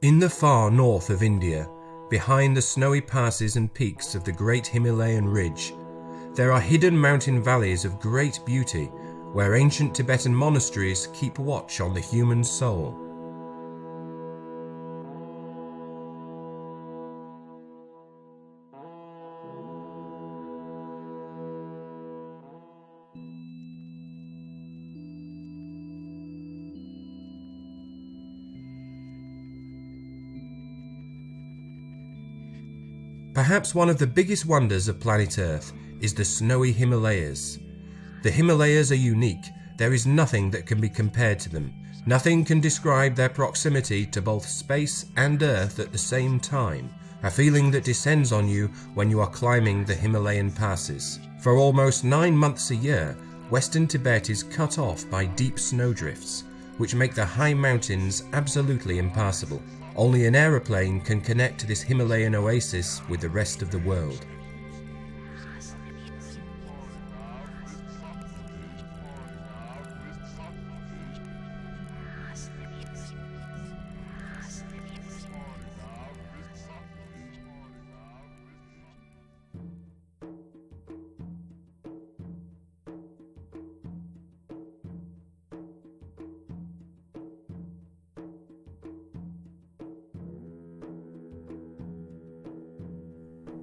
In the far north of India, behind the snowy passes and peaks of the Great Himalayan Range, there are hidden mountain valleys of great beauty where ancient Tibetan monasteries keep watch on the human soul. Perhaps one of the biggest wonders of planet Earth is the snowy Himalayas. The Himalayas are unique. There is nothing that can be compared to them. Nothing can describe their proximity to both space and Earth at the same time, a feeling that descends on you when you are climbing the Himalayan passes. For almost 9 months a year, western Tibet is cut off by deep snowdrifts, which make the high mountains absolutely impassable. Only an aeroplane can connect this Himalayan oasis with the rest of the world.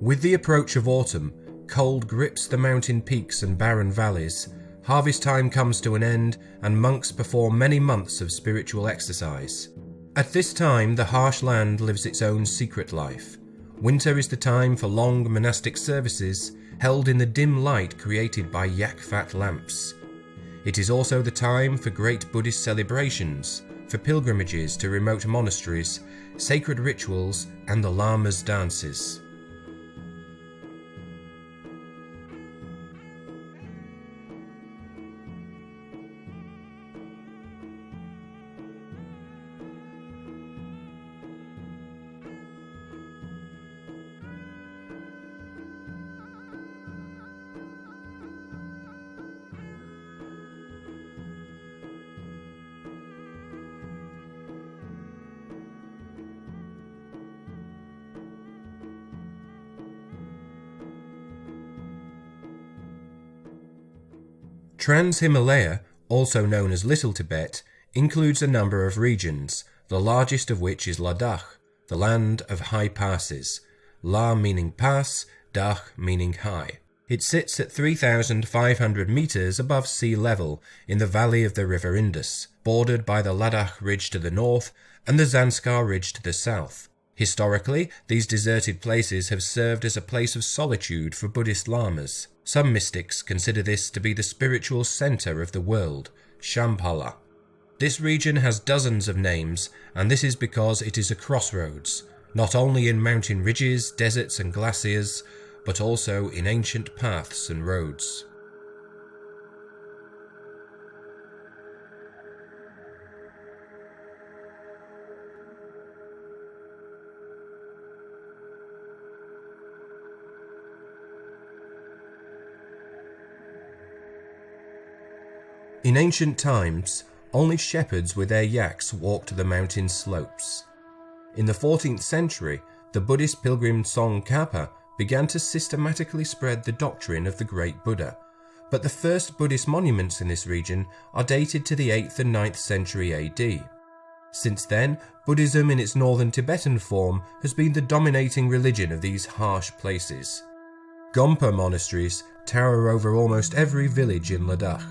With the approach of autumn, cold grips the mountain peaks and barren valleys, harvest time comes to an end, and monks perform many months of spiritual exercise. At this time, the harsh land lives its own secret life. Winter is the time for long monastic services, held in the dim light created by yak-fat lamps. It is also the time for great Buddhist celebrations, for pilgrimages to remote monasteries, sacred rituals, and the lamas' dances. Trans-Himalaya, also known as Little Tibet, includes a number of regions, the largest of which is Ladakh, the land of high passes, La meaning pass, Dakh meaning high. It sits at 3,500 meters above sea level in the valley of the river Indus, bordered by the Ladakh Ridge to the north and the Zanskar Ridge to the south. Historically, these deserted places have served as a place of solitude for Buddhist lamas. Some mystics consider this to be the spiritual center of the world, Shambhala. This region has dozens of names, and this is because it is a crossroads, not only in mountain ridges, deserts and glaciers, but also in ancient paths and roads. In ancient times, only shepherds with their yaks walked the mountain slopes. In the 14th century, the Buddhist pilgrim Tsongkhapa began to systematically spread the doctrine of the Great Buddha, but the first Buddhist monuments in this region are dated to the 8th and 9th century AD. Since then, Buddhism in its northern Tibetan form has been the dominating religion of these harsh places. Gompa monasteries tower over almost every village in Ladakh.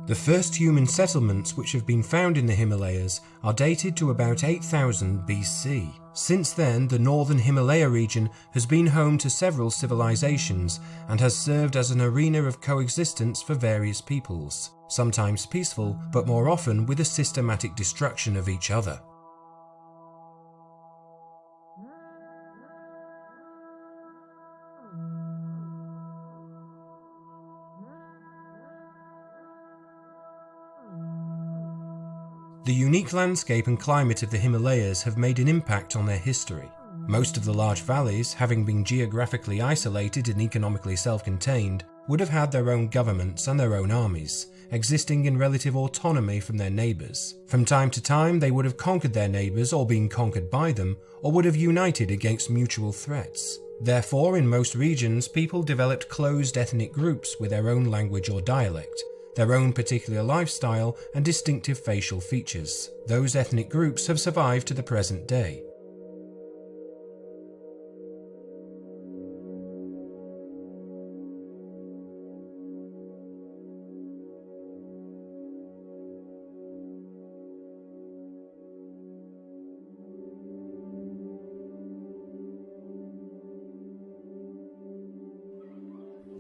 The first human settlements which have been found in the Himalayas are dated to about 8000 BC. Since then, the northern Himalaya region has been home to several civilizations and has served as an arena of coexistence for various peoples, sometimes peaceful, but more often with a systematic destruction of each other. The unique landscape and climate of the Himalayas have made an impact on their history. Most of the large valleys, having been geographically isolated and economically self-contained, would have had their own governments and their own armies, existing in relative autonomy from their neighbours. From time to time, they would have conquered their neighbours or been conquered by them, or would have united against mutual threats. Therefore, in most regions, people developed closed ethnic groups with their own language or dialect, their own particular lifestyle and distinctive facial features. Those ethnic groups have survived to the present day.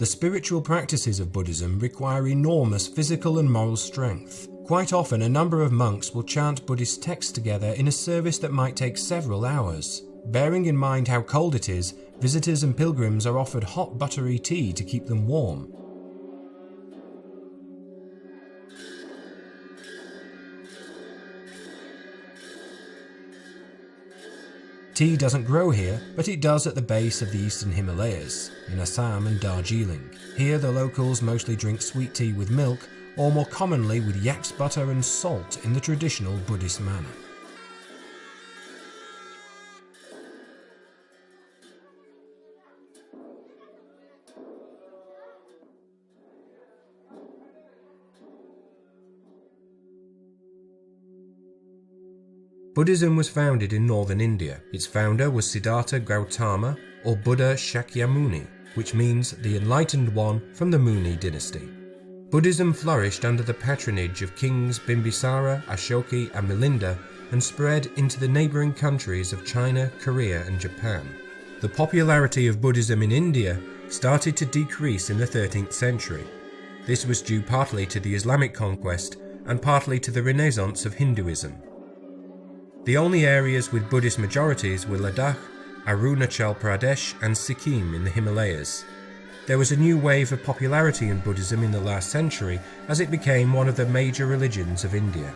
The spiritual practices of Buddhism require enormous physical and moral strength. Quite often, a number of monks will chant Buddhist texts together in a service that might take several hours. Bearing in mind how cold it is, visitors and pilgrims are offered hot buttery tea to keep them warm. Tea doesn't grow here, but it does at the base of the eastern Himalayas, in Assam and Darjeeling. Here the locals mostly drink sweet tea with milk, or more commonly with yak's butter and salt in the traditional Buddhist manner. Buddhism was founded in northern India. Its founder was Siddhartha Gautama, or Buddha Shakyamuni, which means the enlightened one from the Muni dynasty. Buddhism flourished under the patronage of kings Bimbisara, Ashoka and Milinda and spread into the neighbouring countries of China, Korea and Japan. The popularity of Buddhism in India started to decrease in the 13th century. This was due partly to the Islamic conquest and partly to the renaissance of Hinduism. The only areas with Buddhist majorities were Ladakh, Arunachal Pradesh and Sikkim in the Himalayas. There was a new wave of popularity in Buddhism in the last century as it became one of the major religions of India.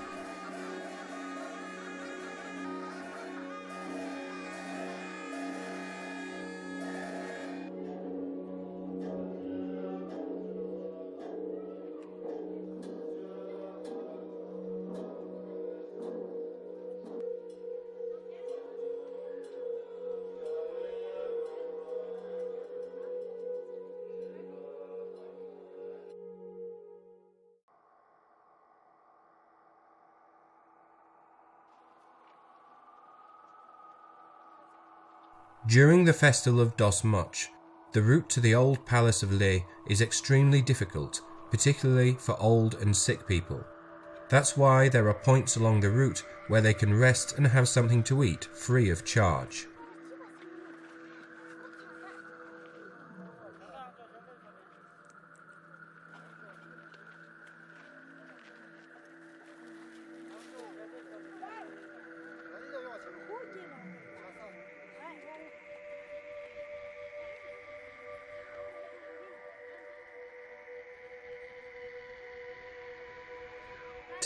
During the festival of Dos Much, the route to the old palace of Leh is extremely difficult, particularly for old and sick people. That's why there are points along the route where they can rest and have something to eat free of charge.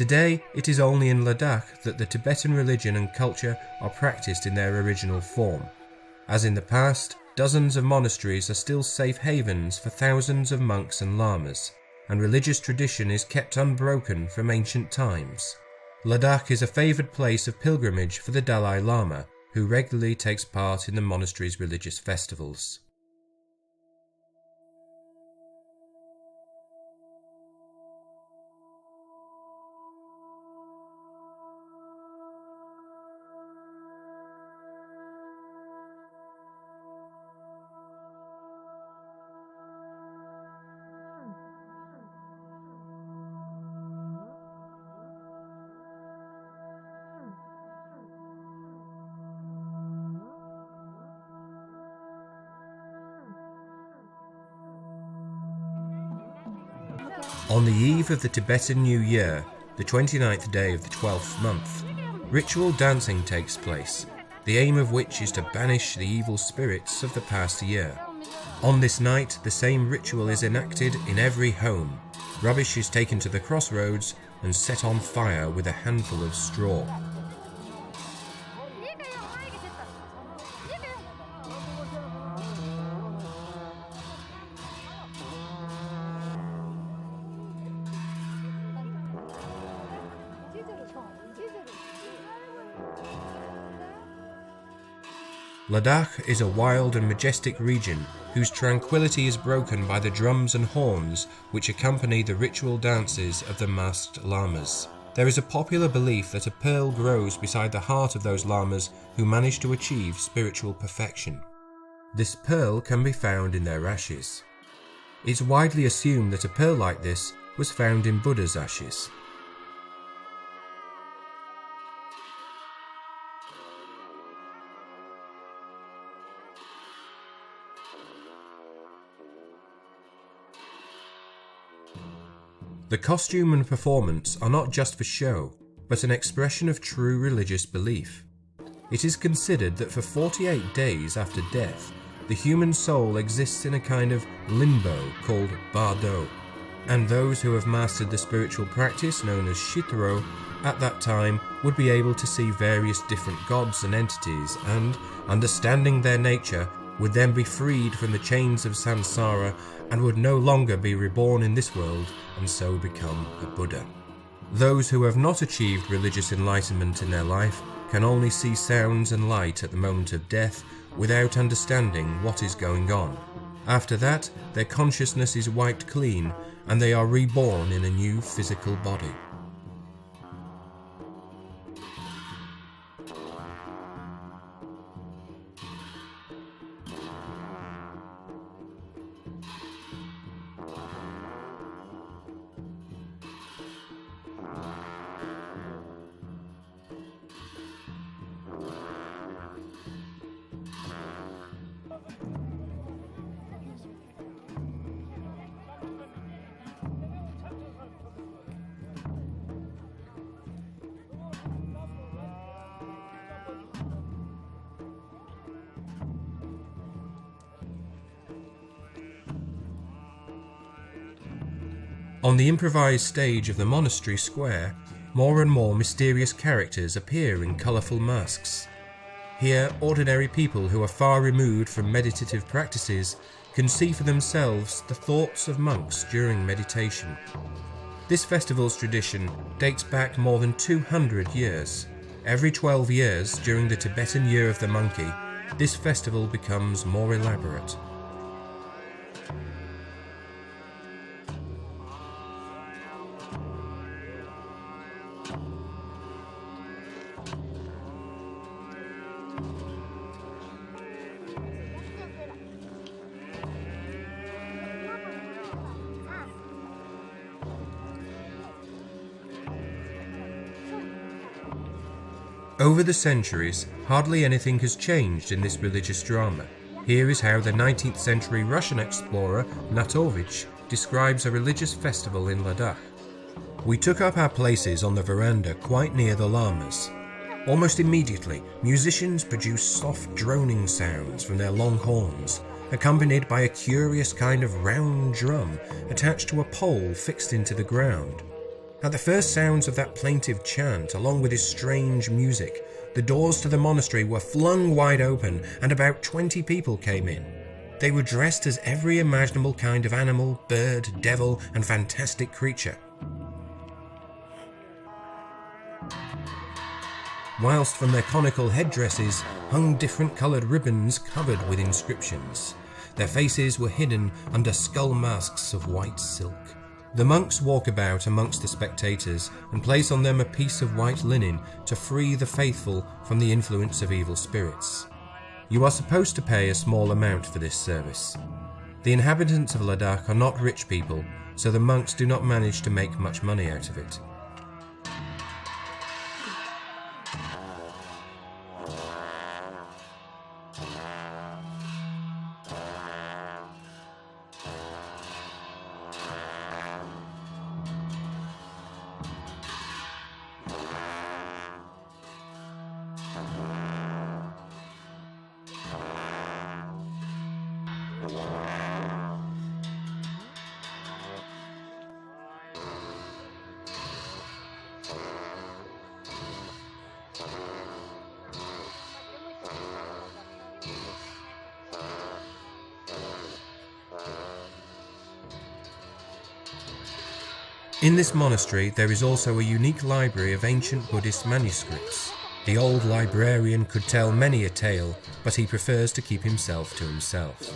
Today, it is only in Ladakh that the Tibetan religion and culture are practiced in their original form. As in the past, dozens of monasteries are still safe havens for thousands of monks and lamas, and religious tradition is kept unbroken from ancient times. Ladakh is a favoured place of pilgrimage for the Dalai Lama, who regularly takes part in the monastery's religious festivals. On the eve of the Tibetan New Year, the 29th day of the 12th month, ritual dancing takes place, the aim of which is to banish the evil spirits of the past year. On this night, the same ritual is enacted in every home. Rubbish is taken to the crossroads and set on fire with a handful of straw. Ladakh is a wild and majestic region whose tranquility is broken by the drums and horns which accompany the ritual dances of the masked lamas. There is a popular belief that a pearl grows beside the heart of those lamas who manage to achieve spiritual perfection. This pearl can be found in their ashes. It's widely assumed that a pearl like this was found in Buddha's ashes. The costume and performance are not just for show, but an expression of true religious belief. It is considered that for 48 days after death, the human soul exists in a kind of limbo called bardo, and those who have mastered the spiritual practice known as shitro at that time would be able to see various different gods and entities and, understanding their nature, would then be freed from the chains of samsara and would no longer be reborn in this world and so become a Buddha. Those who have not achieved religious enlightenment in their life can only see sounds and light at the moment of death without understanding what is going on. After that, their consciousness is wiped clean and they are reborn in a new physical body. On the improvised stage of the monastery square, more and more mysterious characters appear in colourful masks. Here, ordinary people who are far removed from meditative practices can see for themselves the thoughts of monks during meditation. This festival's tradition dates back more than 200 years. Every 12 years, during the Tibetan Year of the Monkey, this festival becomes more elaborate. Over the centuries, hardly anything has changed in this religious drama. Here is how the 19th century Russian explorer Natovich describes a religious festival in Ladakh. We took up our places on the veranda quite near the lamas. Almost immediately, musicians produced soft droning sounds from their long horns, accompanied by a curious kind of round drum attached to a pole fixed into the ground. At the first sounds of that plaintive chant, along with his strange music, the doors to the monastery were flung wide open and about 20 people came in. They were dressed as every imaginable kind of animal, bird, devil, and fantastic creature. Whilst from their conical headdresses hung different coloured ribbons covered with inscriptions. Their faces were hidden under skull masks of white silk. The monks walk about amongst the spectators and place on them a piece of white linen to free the faithful from the influence of evil spirits. You are supposed to pay a small amount for this service. The inhabitants of Ladakh are not rich people, so the monks do not manage to make much money out of it. In this monastery there is also a unique library of ancient Buddhist manuscripts. The old librarian could tell many a tale, but he prefers to keep himself to himself.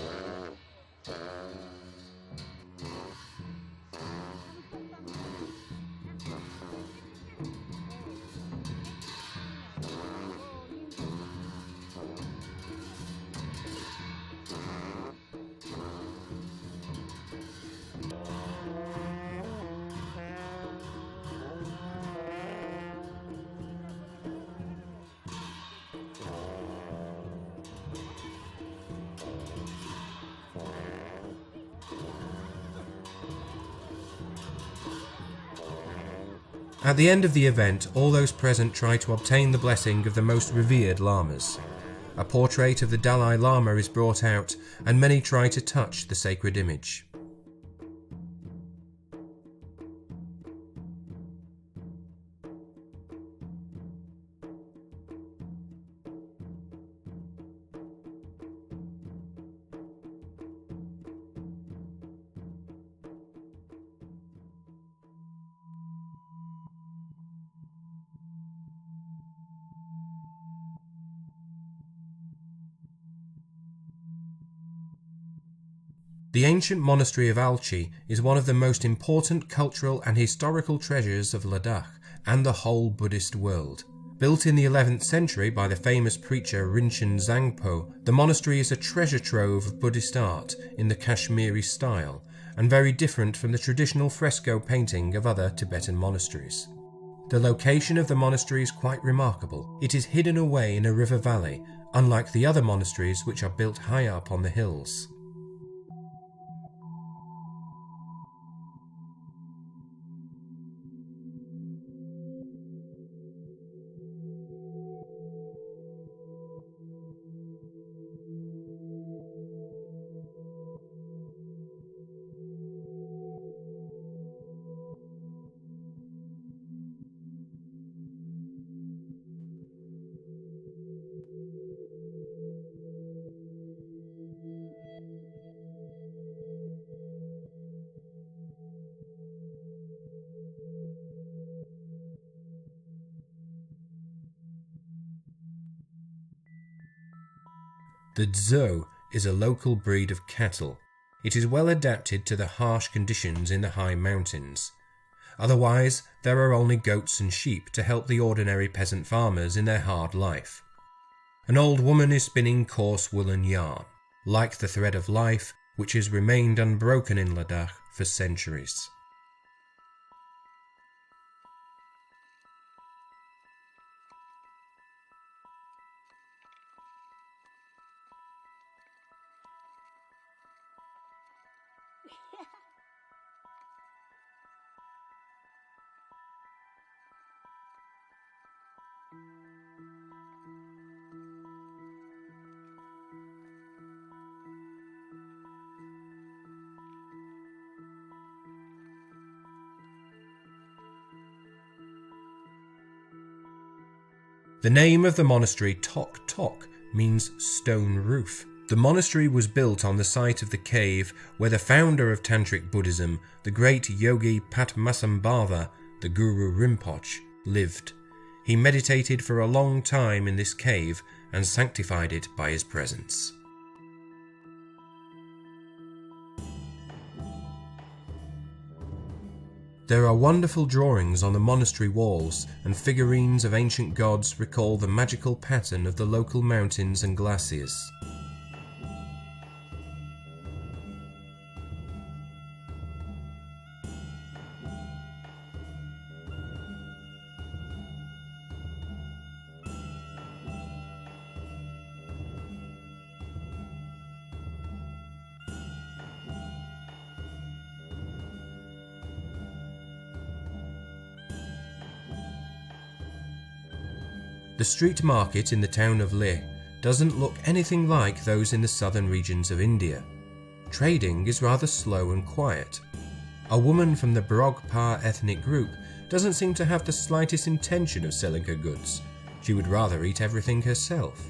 At the end of the event, all those present try to obtain the blessing of the most revered lamas. A portrait of the Dalai Lama is brought out, and many try to touch the sacred image. The ancient monastery of Alchi is one of the most important cultural and historical treasures of Ladakh and the whole Buddhist world. Built in the 11th century by the famous preacher Rinchen Zangpo, the monastery is a treasure trove of Buddhist art in the Kashmiri style, and very different from the traditional fresco painting of other Tibetan monasteries. The location of the monastery is quite remarkable. It is hidden away in a river valley, unlike the other monasteries which are built high up on the hills. The Dzo is a local breed of cattle. It is well adapted to the harsh conditions in the high mountains. Otherwise, there are only goats and sheep to help the ordinary peasant farmers in their hard life. An old woman is spinning coarse woolen yarn, like the thread of life which has remained unbroken in Ladakh for centuries. The name of the monastery Tok Tok means stone roof. The monastery was built on the site of the cave where the founder of Tantric Buddhism, the great yogi Padmasambhava, the Guru Rinpoche, lived. He meditated for a long time in this cave and sanctified it by his presence. There are wonderful drawings on the monastery walls, and figurines of ancient gods recall the magical pattern of the local mountains and glaciers. The street market in the town of Leh doesn't look anything like those in the southern regions of India. Trading is rather slow and quiet. A woman from the Brogpa ethnic group doesn't seem to have the slightest intention of selling her goods. She would rather eat everything herself.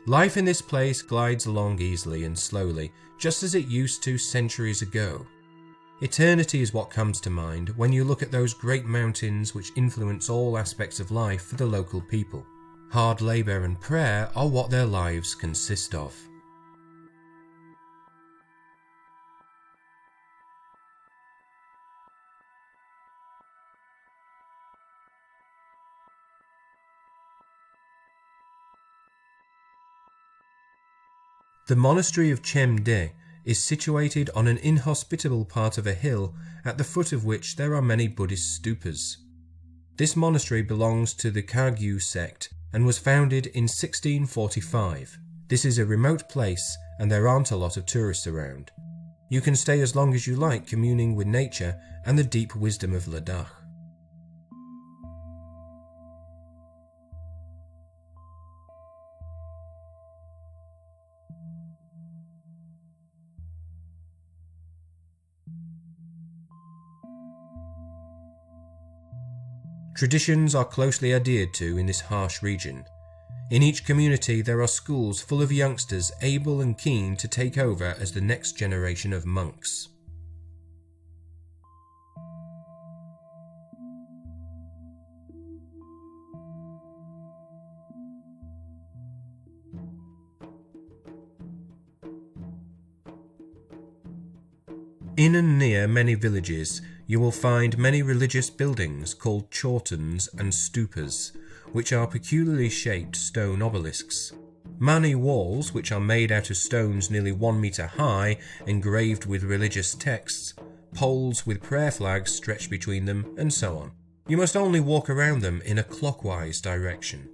Life in this place glides along easily and slowly, just as it used to centuries ago. Eternity is what comes to mind when you look at those great mountains which influence all aspects of life for the local people. Hard labour and prayer are what their lives consist of. The monastery of Chemde is situated on an inhospitable part of a hill at the foot of which there are many Buddhist stupas. This monastery belongs to the Kagyu sect and was founded in 1645. This is a remote place and there aren't a lot of tourists around. You can stay as long as you like communing with nature and the deep wisdom of Ladakh. Traditions are closely adhered to in this harsh region. In each community there are schools full of youngsters able and keen to take over as the next generation of monks. In and near many villages, you will find many religious buildings called chortens and stupas, which are peculiarly shaped stone obelisks. Mani walls, which are made out of stones nearly 1 meter high, engraved with religious texts, poles with prayer flags stretched between them, and so on. You must only walk around them in a clockwise direction.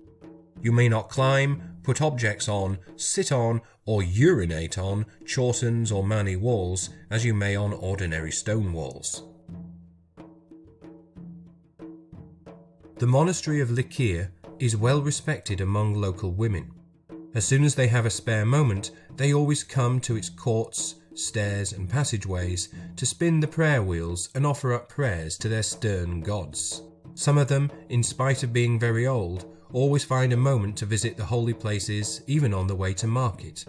You may not climb, put objects on, sit on, or urinate on chortens or mani walls as you may on ordinary stone walls. The monastery of Likir is well respected among local women. As soon as they have a spare moment, they always come to its courts, stairs and passageways to spin the prayer wheels and offer up prayers to their stern gods. Some of them, in spite of being very old, always find a moment to visit the holy places even on the way to market.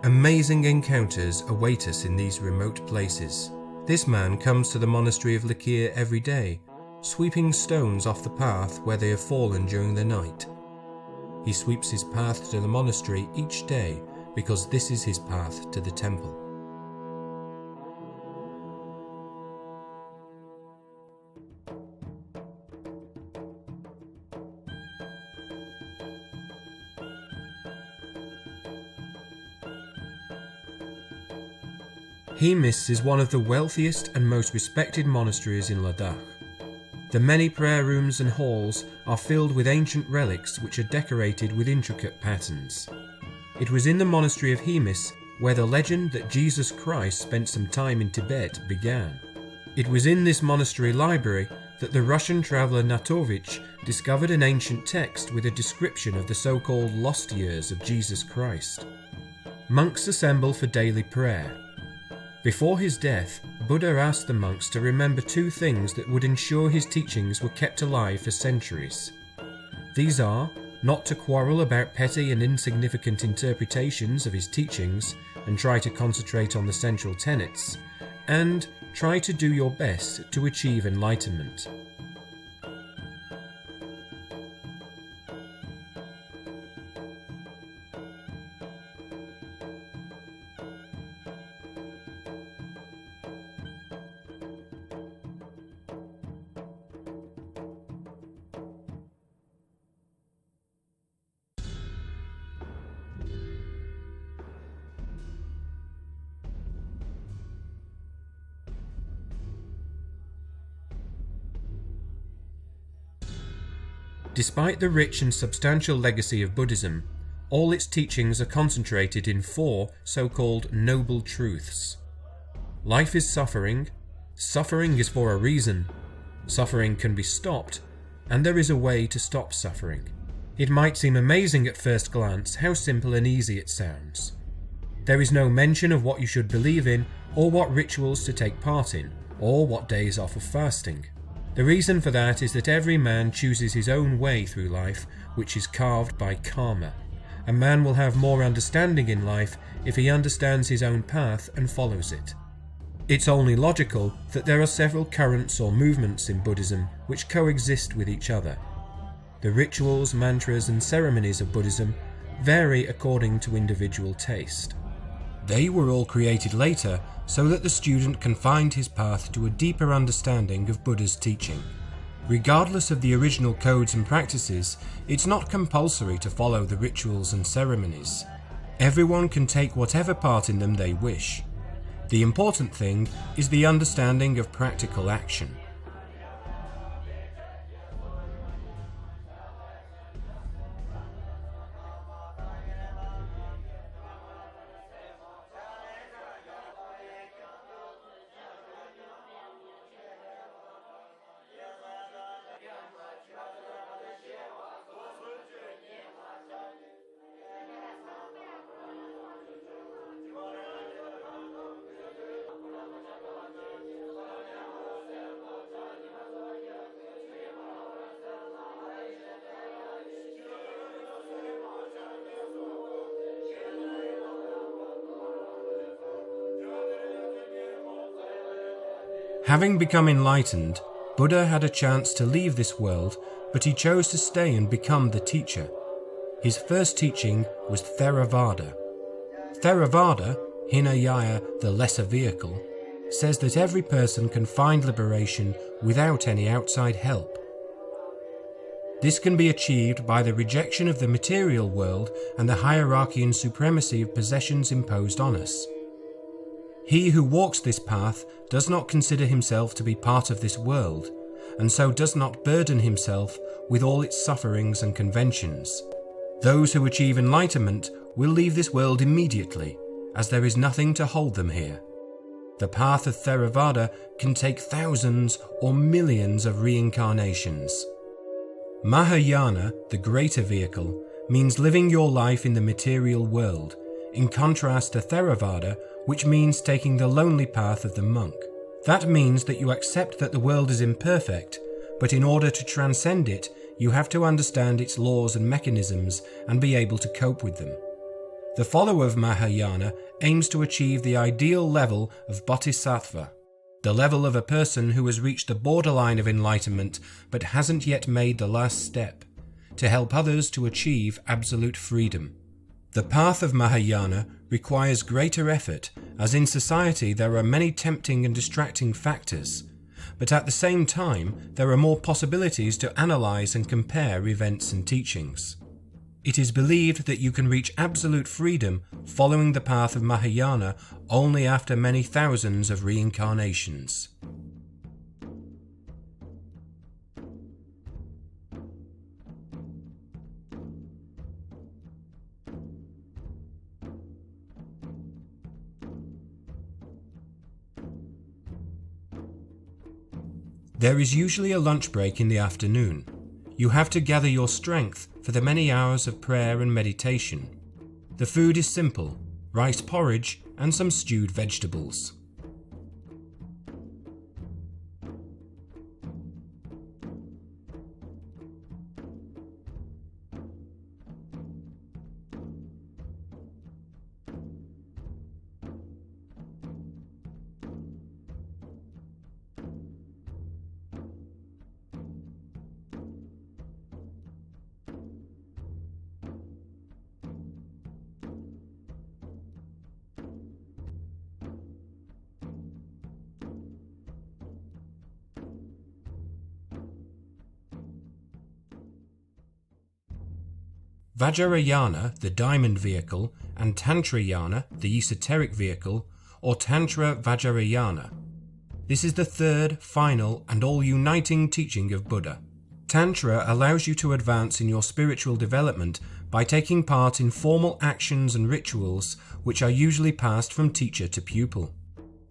Amazing encounters await us in these remote places. This man comes to the monastery of Likir every day, sweeping stones off the path where they have fallen during the night. He sweeps his path to the monastery each day because this is his path to the temple. Himis is one of the wealthiest and most respected monasteries in Ladakh. The many prayer rooms and halls are filled with ancient relics which are decorated with intricate patterns. It was in the monastery of Himis where the legend that Jesus Christ spent some time in Tibet began. It was in this monastery library that the Russian traveller Natovich discovered an ancient text with a description of the so-called lost years of Jesus Christ. Monks assemble for daily prayer. Before his death, Buddha asked the monks to remember 2 things that would ensure his teachings were kept alive for centuries. These are, not to quarrel about petty and insignificant interpretations of his teachings and try to concentrate on the central tenets, and try to do your best to achieve enlightenment. Despite the rich and substantial legacy of Buddhism, all its teachings are concentrated in 4 so-called noble truths. Life is suffering, suffering is for a reason, suffering can be stopped, and there is a way to stop suffering. It might seem amazing at first glance how simple and easy it sounds. There is no mention of what you should believe in, or what rituals to take part in, or what days off of fasting. The reason for that is that every man chooses his own way through life, which is carved by karma. A man will have more understanding in life if he understands his own path and follows it. It's only logical that there are several currents or movements in Buddhism which coexist with each other. The rituals, mantras, and ceremonies of Buddhism vary according to individual taste. They were all created later so that the student can find his path to a deeper understanding of Buddha's teaching. Regardless of the original codes and practices, it's not compulsory to follow the rituals and ceremonies. Everyone can take whatever part in them they wish. The important thing is the understanding of practical action. Having become enlightened, Buddha had a chance to leave this world, but he chose to stay and become the teacher. His first teaching was Theravada. Theravada, Hinayana, the lesser vehicle, says that every person can find liberation without any outside help. This can be achieved by the rejection of the material world and the hierarchy and supremacy of possessions imposed on us. He who walks this path does not consider himself to be part of this world, and so does not burden himself with all its sufferings and conventions. Those who achieve enlightenment will leave this world immediately, as there is nothing to hold them here. The path of Theravada can take thousands or millions of reincarnations. Mahayana, the greater vehicle, means living your life in the material world, in contrast to Theravada, which means taking the lonely path of the monk. That means that you accept that the world is imperfect, but in order to transcend it, you have to understand its laws and mechanisms and be able to cope with them. The follower of Mahayana aims to achieve the ideal level of bodhisattva, the level of a person who has reached the borderline of enlightenment but hasn't yet made the last step, to help others to achieve absolute freedom. The path of Mahayana requires greater effort, as in society there are many tempting and distracting factors, but at the same time there are more possibilities to analyze and compare events and teachings. It is believed that you can reach absolute freedom following the path of Mahayana only after many thousands of reincarnations. There is usually a lunch break in the afternoon. You have to gather your strength for the many hours of prayer and meditation. The food is simple: rice porridge and some stewed vegetables. Vajrayana, the diamond vehicle, and Tantrayana, the esoteric vehicle, or Tantra Vajrayana. This is the third, final, and all-uniting teaching of Buddha. Tantra allows you to advance in your spiritual development by taking part in formal actions and rituals which are usually passed from teacher to pupil.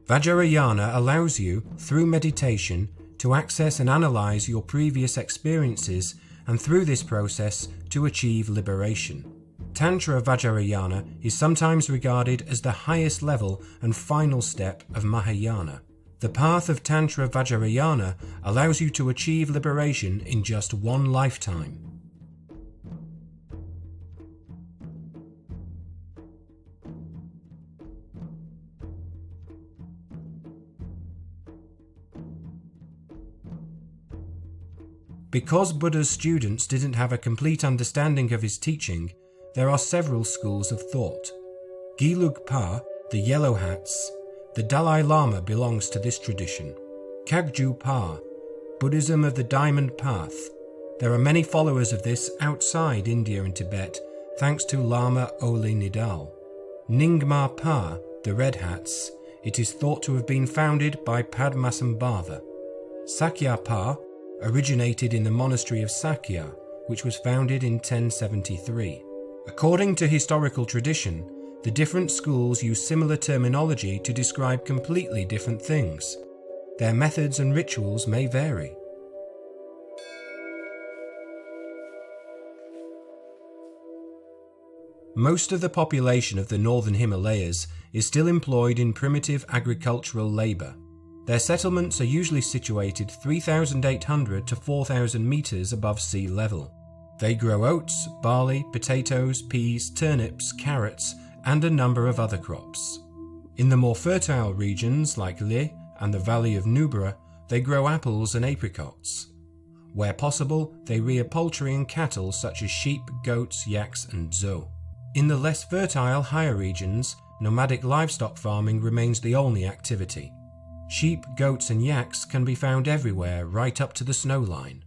Vajrayana allows you, through meditation, to access and analyze your previous experiences and through this process to achieve liberation. Tantra Vajrayana is sometimes regarded as the highest level and final step of Mahayana. The path of Tantra Vajrayana allows you to achieve liberation in just one lifetime. Because Buddha's students didn't have a complete understanding of his teaching, there are several schools of thought. Gelugpa, the Yellow Hats, the Dalai Lama belongs to this tradition. Kagju Pa, Buddhism of the Diamond Path. There are many followers of this outside India and Tibet, thanks to Lama Oli Nidal. Nyingma Pa, the Red Hats, it is thought to have been founded by Padmasambhava. Sakya Pa originated in the monastery of Sakya, which was founded in 1073. According to historical tradition, the different schools use similar terminology to describe completely different things. Their methods and rituals may vary. Most of the population of the northern Himalayas is still employed in primitive agricultural labour. Their settlements are usually situated 3,800 to 4,000 metres above sea level. They grow oats, barley, potatoes, peas, turnips, carrots, and a number of other crops. In the more fertile regions like Leh and the valley of Nubra, they grow apples and apricots. Where possible, they rear poultry and cattle such as sheep, goats, yaks, and zo. In the less fertile higher regions, nomadic livestock farming remains the only activity. Sheep, goats, and yaks can be found everywhere right up to the snow line.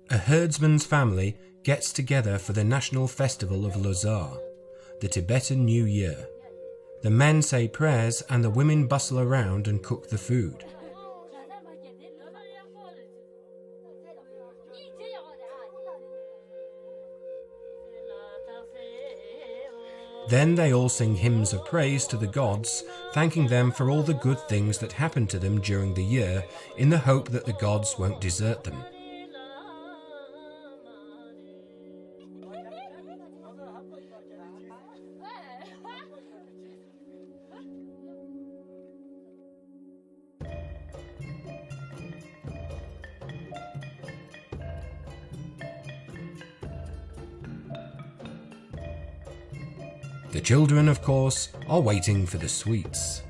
A herdsman's family gets together for the national festival of Losar, the Tibetan New Year. The men say prayers and the women bustle around and cook the food. Then they all sing hymns of praise to the gods, thanking them for all the good things that happened to them during the year, in the hope that the gods won't desert them. The children, of course, are waiting for the sweets.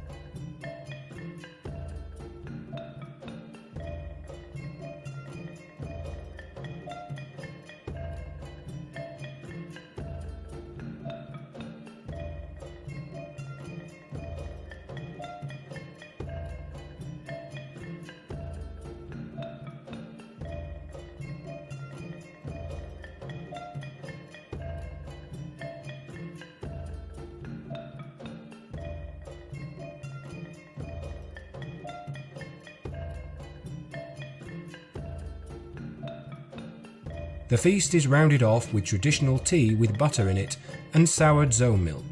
The feast is rounded off with traditional tea with butter in it and soured zo milk.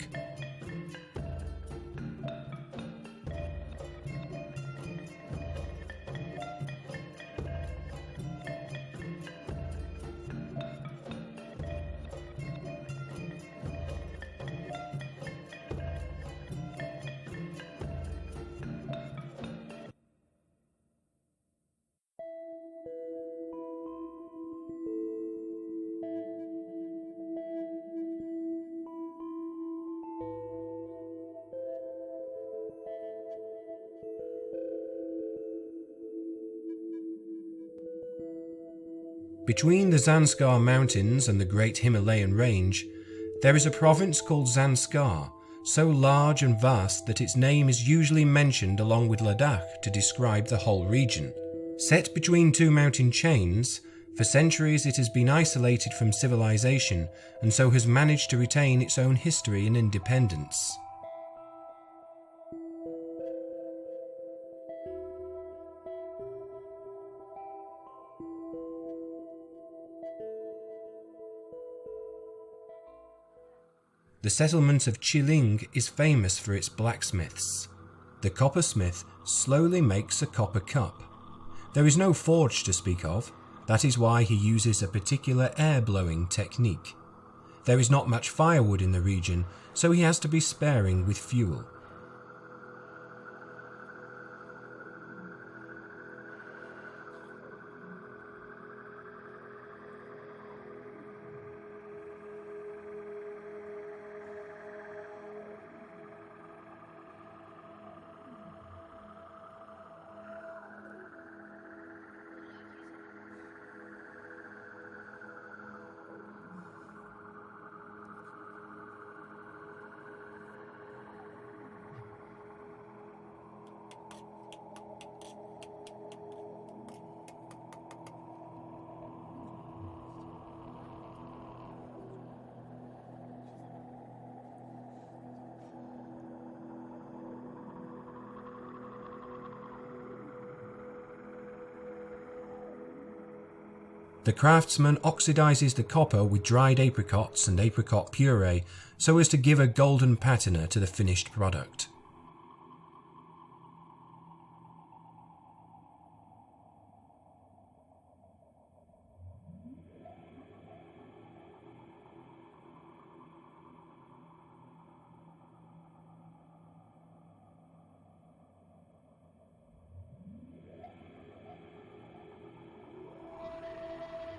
Between the Zanskar mountains and the Great Himalayan Range, there is a province called Zanskar, so large and vast that its name is usually mentioned along with Ladakh to describe the whole region. Set between two mountain chains, for centuries it has been isolated from civilization and so has managed to retain its own history and independence. The settlement of Chiling is famous for its blacksmiths. The coppersmith slowly makes a copper cup. There is no forge to speak of. That is why he uses a particular air-blowing technique. There is not much firewood in the region, so he has to be sparing with fuel. The craftsman oxidizes the copper with dried apricots and apricot puree so as to give a golden patina to the finished product.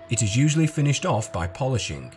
It is usually finished off by polishing.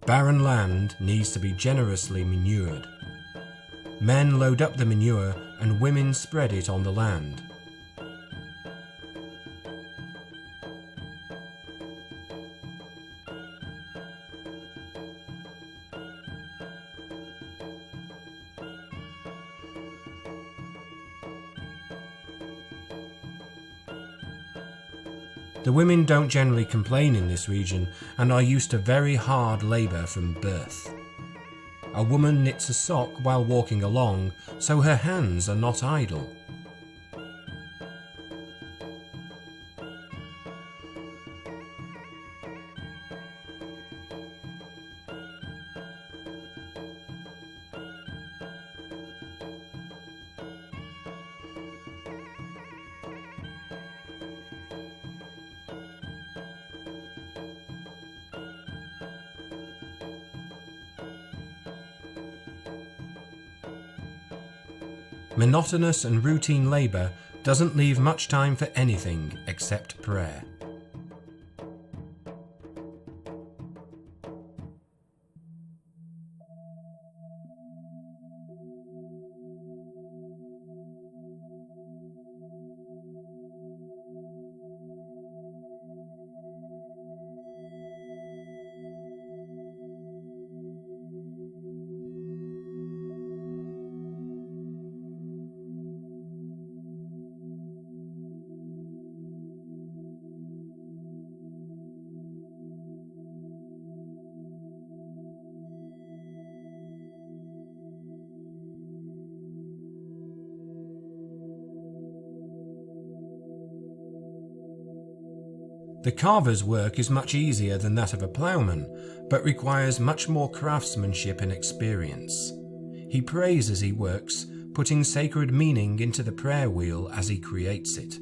Barren land needs to be generously manured. Men load up the manure and women spread it on the land. The women don't generally complain in this region and are used to very hard labour from birth. A woman knits a sock while walking along, so her hands are not idle. Monotonous and routine labour doesn't leave much time for anything except prayer. The carver's work is much easier than that of a ploughman, but requires much more craftsmanship and experience. He prays as he works, putting sacred meaning into the prayer wheel as he creates it.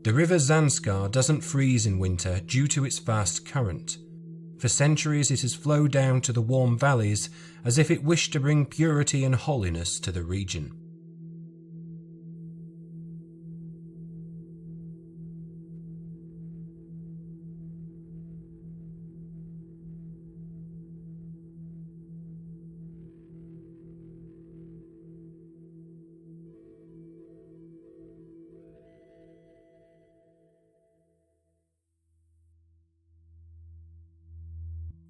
The river Zanskar doesn't freeze in winter due to its vast current. For centuries it has flowed down to the warm valleys as if it wished to bring purity and holiness to the region.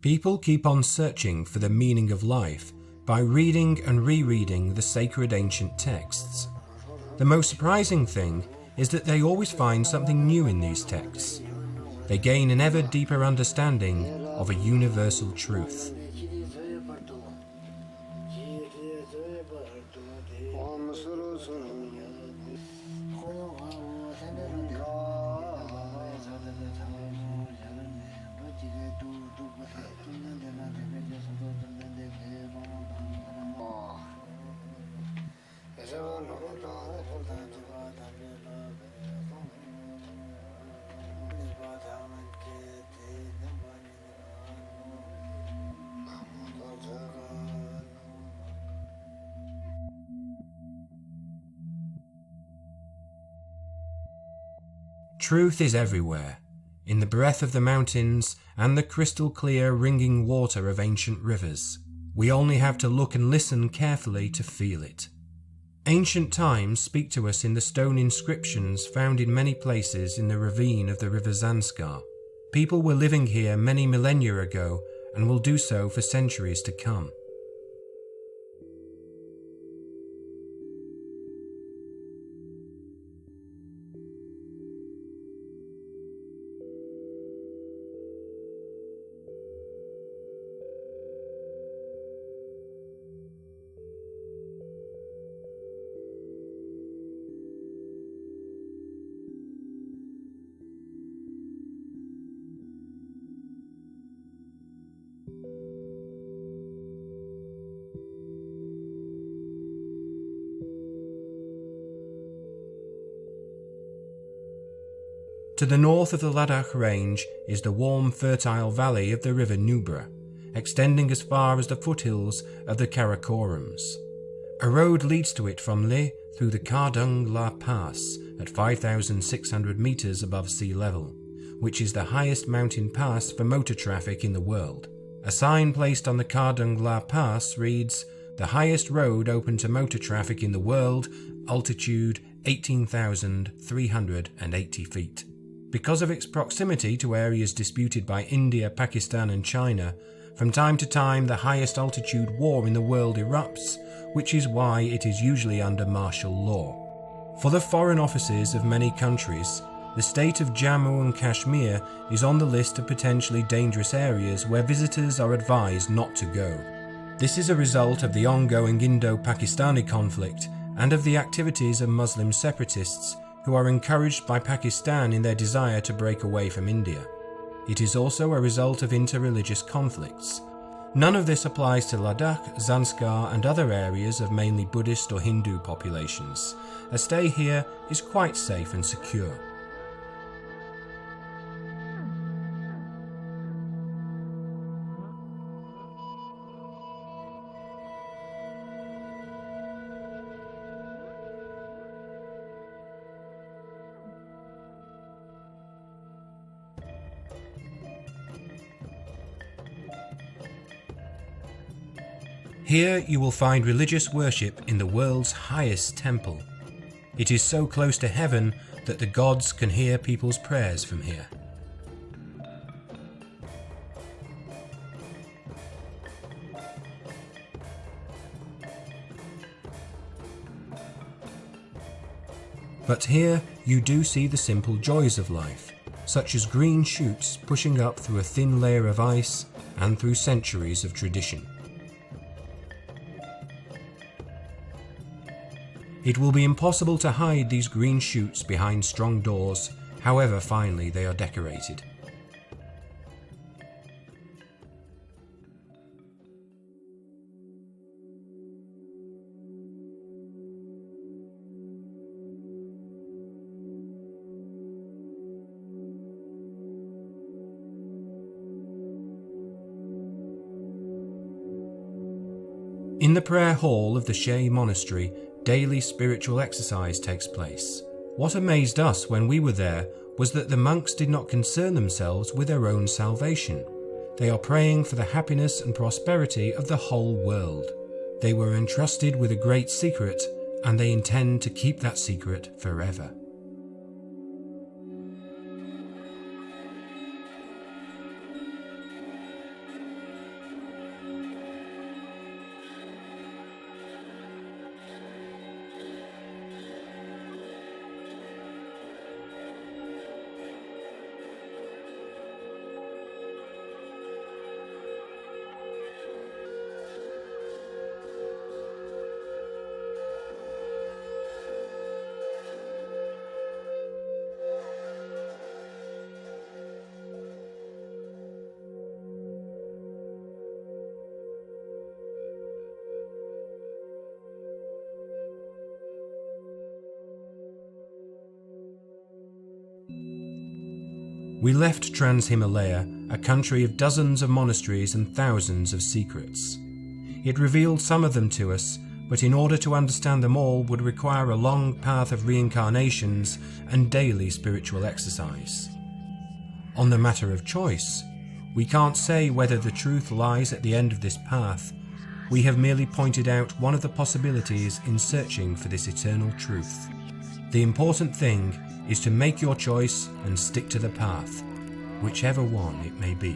People keep on searching for the meaning of life by reading and rereading the sacred ancient texts. The most surprising thing is that they always find something new in these texts. They gain an ever deeper understanding of a universal truth. Truth is everywhere, in the breath of the mountains and the crystal clear ringing water of ancient rivers. We only have to look and listen carefully to feel it. Ancient times speak to us in the stone inscriptions found in many places in the ravine of the river Zanskar. People were living here many millennia ago and will do so for centuries to come. To the north of the Ladakh range is the warm, fertile valley of the river Nubra, extending as far as the foothills of the Karakorums. A road leads to it from Leh through the Kardung La Pass at 5,600 meters above sea level, which is the highest mountain pass for motor traffic in the world. A sign placed on the Kardung La Pass reads, "The highest road open to motor traffic in the world, altitude 18,380 feet. Because of its proximity to areas disputed by India, Pakistan and China, from time to time the highest altitude war in the world erupts, which is why it is usually under martial law. For the foreign offices of many countries, the state of Jammu and Kashmir is on the list of potentially dangerous areas where visitors are advised not to go. This is a result of the ongoing Indo-Pakistani conflict and of the activities of Muslim separatists who are encouraged by Pakistan in their desire to break away from India. It is also a result of interreligious conflicts. None of this applies to Ladakh, Zanskar and other areas of mainly Buddhist or Hindu populations. A stay here is quite safe and secure. Here you will find religious worship in the world's highest temple. It is so close to heaven that the gods can hear people's prayers from here. But here you do see the simple joys of life, such as green shoots pushing up through a thin layer of ice and through centuries of tradition. It will be impossible to hide these green shoots behind strong doors, however finely they are decorated. In the prayer hall of the Shea Monastery, daily spiritual exercise takes place. What amazed us when we were there was that the monks did not concern themselves with their own salvation. They are praying for the happiness and prosperity of the whole world. They were entrusted with a great secret, and they intend to keep that secret forever. We left Trans-Himalaya, a country of dozens of monasteries and thousands of secrets. It revealed some of them to us, but in order to understand them all would require a long path of reincarnations and daily spiritual exercise. On the matter of choice, we can't say whether the truth lies at the end of this path. We have merely pointed out one of the possibilities in searching for this eternal truth. The important thing is to make your choice and stick to the path, whichever one it may be.